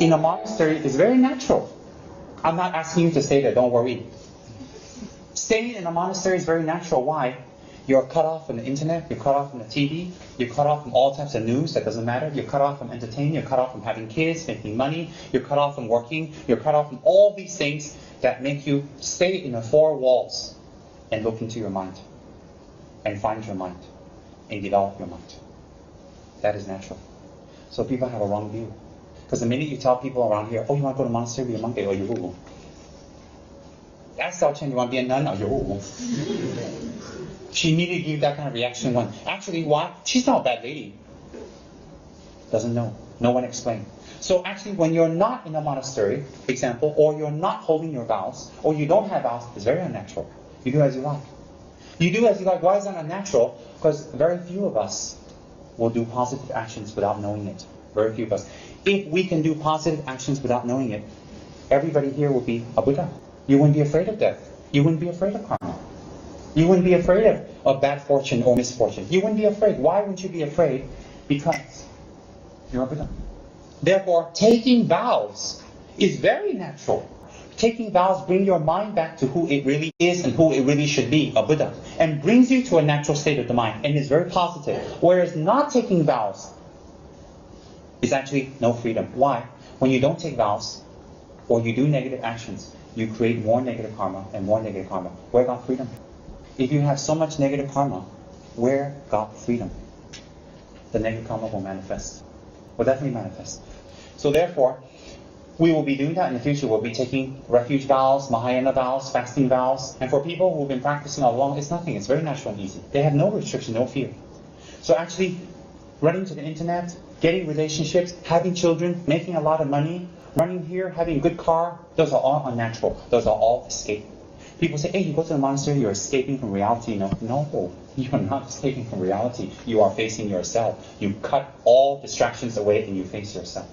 in a monastery is very natural. I'm not asking you to stay there, don't worry. Staying in a monastery is very natural. Why? You're cut off from the internet, you're cut off from the TV, you're cut off from all types of news that doesn't matter, you're cut off from entertainment, you're cut off from having kids, making money, you're cut off from working, you're cut off from all these things that make you stay in the four walls and look into your mind and find your mind and develop your mind. That is natural. So people have a wrong view. Because the minute you tell people around here, oh, you want to go to a monastery, be a monk, oh, you. Ask Sao Chen, you want to be a nun, oh, you. She immediately gave that kind of reaction when, actually, why? She's not a bad lady. Doesn't know. No one explained. So actually, when you're not in a monastery, example, or you're not holding your vows, or you don't have vows, it's very unnatural. You do as you like. You do as you like. Why is that unnatural? Because very few of us will do positive actions without knowing it. Very few of us. If we can do positive actions without knowing it, everybody here will be a Buddha. You wouldn't be afraid of death. You wouldn't be afraid of karma. You wouldn't be afraid of bad fortune or misfortune. You wouldn't be afraid. Why wouldn't you be afraid? Because you're a Buddha. Therefore, taking vows is very natural. Taking vows brings your mind back to who it really is and who it really should be, a Buddha, and brings you to a natural state of the mind, and is very positive. Whereas not taking vows is actually no freedom. Why? When you don't take vows, or you do negative actions, you create more negative karma and more negative karma. Where got freedom? If you have so much negative karma, where got freedom? The negative karma will manifest. Will definitely manifest. So therefore, we will be doing that in the future. We'll be taking refuge vows, Mahayana vows, fasting vows. And for people who've been practicing all along, it's nothing. It's very natural and easy. They have no restriction, no fear. So actually, running to the internet, getting relationships, having children, making a lot of money, running here, having a good car, those are all unnatural. Those are all escape. People say, hey, you go to the monastery, you're escaping from reality. No, you are not escaping from reality. You are facing yourself. You cut all distractions away and you face yourself.